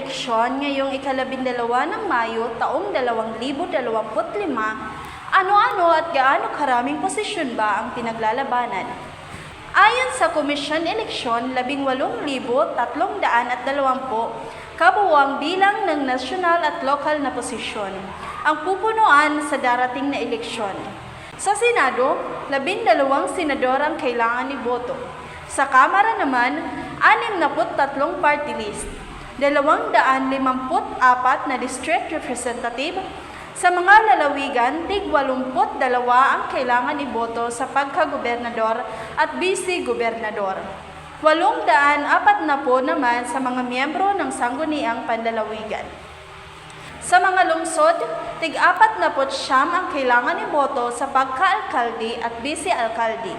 eleksyon ngayong ika-12 ng Mayo taong 2025, ano-ano at gaano karaming posisyon ba ang pinaglalabanan? Ayon sa Komisyon Eleksyon, 18,320 kabuuang bilang ng nasyonal at lokal na posisyon ang pupunuan sa darating na eleksyon. Sa Senado, 12 senador ang kailangan iboto. Sa Kamara naman, 63 party list, 254 na district representative. Sa mga lalawigan, tig-82 ang kailangan iboto sa pagkagobernador at vice-gobernador. 840 naman sa mga miyembro ng sangguniang panlalawigan. Sa mga lungsod, tig-49 ang kailangan iboto sa pagka-alkalde at vice-alkalde.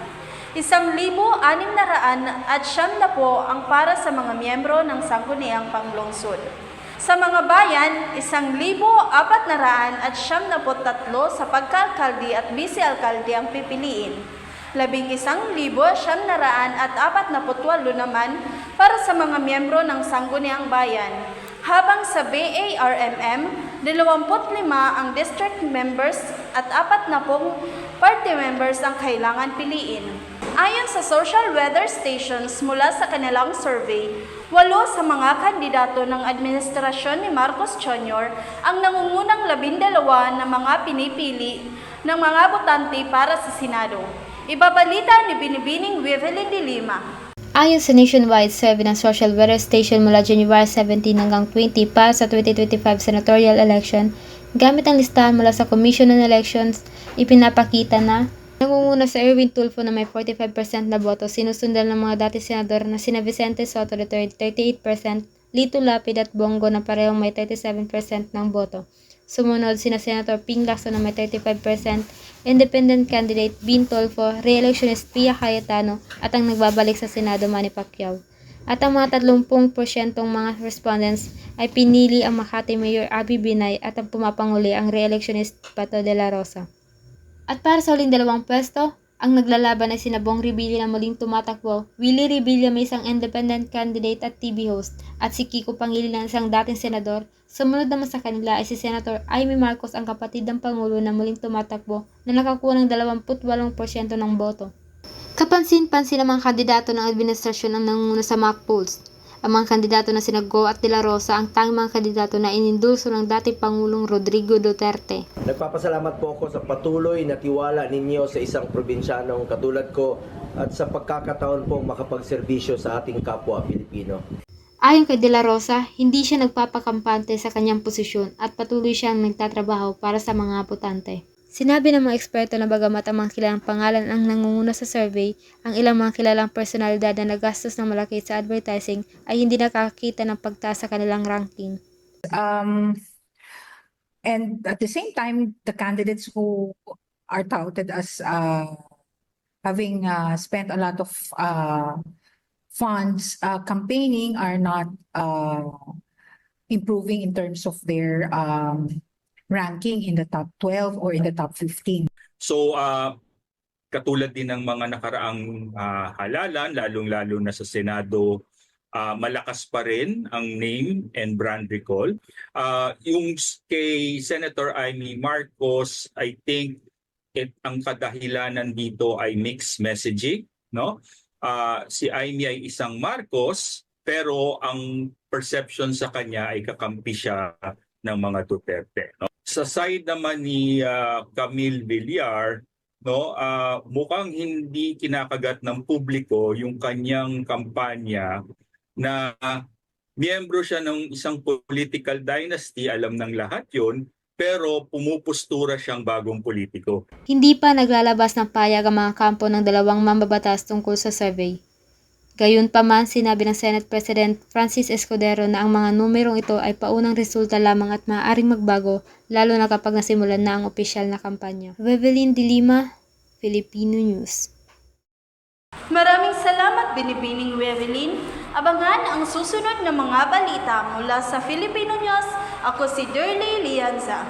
1,670 ang para sa mga miyembro ng sangguniang panglungsod. Sa mga bayan, 1,473 sa pagka-alkalde at vice-alkalde ang pipiliin. 11,748 naman para sa mga miyembro ng sangguniang bayan. Habang sa BARMM, 25 ang district members at 40 party members ang kailangan piliin. Ayon sa social weather stations mula sa kanilang survey, 8 sa mga kandidato ng administrasyon ni Marcos Jr. ang nangungunang 12 na mga pinipili ng mga botante para sa Senado. Ibabalita ni Binibining Wevelyn de Lima. Ayon sa nationwide survey ng social weather station mula January 17 hanggang 20 para sa 2025 senatorial election, gamit ang listahan mula sa Commission on Elections, ipinapakita na nangunguna sa Erwin Tulfo na may 45% na boto, sinusundan ng mga dating senador na sina Vicente Soto III 38%, Lito Lapid at Bongo na parehong may 37% ng boto. Sumunod sina Senator Ping Lacson na may 35%, independent candidate Bin Tulfo, re-electionist Pia Cayetano at ang nagbabalik sa Senado Manny Pacquiao. At ang mga 30% mga respondents ay pinili ang Makati Mayor Abby Binay at ang pumapanguli ang re-electionist Bato de la Rosa. At para sa huling 2 pwesto, ang naglalaban ay sina Bong Revilla na muling tumatakbo, Willie Revilla may isang independent candidate at TV host, at si Kiko Pangilinan isang dating senador. Sumunod naman sa kanila ay si Senator Amy Marcos, ang kapatid ng Pangulo na muling tumatakbo na nakakuha ng 28% ng boto. Kapansin-pansin ang mga kandidato ng administrasyon ang nangunguna sa mock polls. Ang mga kandidato na sina Go at De La Rosa ang tanging mga kandidato na inindulso ng dating Pangulong Rodrigo Duterte. Nagpapasalamat po ako sa patuloy na tiwala ninyo sa isang probinsyanong katulad ko at sa pagkakataon pong makapagserbisyo sa ating kapwa Pilipino. Ayon kay De La Rosa, hindi siya nagpapakampante sa kanyang posisyon at patuloy siyang nagtatrabaho para sa mga botante. Sinabi ng mga eksperto na bagamat ang mga kilalang pangalan ang nangunguna sa survey, ang ilang mga kilalang personalidad na nagastos ng malaki sa advertising ay hindi nakakita ng pagtaas sa kanilang ranking. And at the same time, the candidates who are touted as having spent a lot of funds campaigning are not improving in terms of their ranking in the top 12 or in the top 15. So katulad din ng mga nakaraang halalan, lalong-lalo na sa Senado, malakas pa rin ang name and brand recall. Yung kay Senator Amy Marcos, I think ang kadahilanan dito ay mixed messaging, no? Si Amy ay isang Marcos, pero ang perception sa kanya ay kakampi siya ng mga Duterte, no? Sa side naman ni Camille Villar, no, mukhang hindi kinakagat ng publiko yung kanyang kampanya na miyembro siya ng isang political dynasty, alam ng lahat yun, pero pumupostura siyang bagong politiko. Hindi pa naglalabas ng payag ang mga kampo ng dalawang mambabatas tungkol sa survey. Gayunpaman, sinabi ng Senate President Francis Escudero na ang mga numerong ito ay paunang resulta lamang at maaaring magbago, lalo na kapag nasimulan na ang opisyal na kampanya. Wevelyn de Lima, Filipino News. Maraming salamat, Binibining Wevelyn. Abangan ang susunod na mga balita mula sa Filipino News. Ako si Derley Lianza.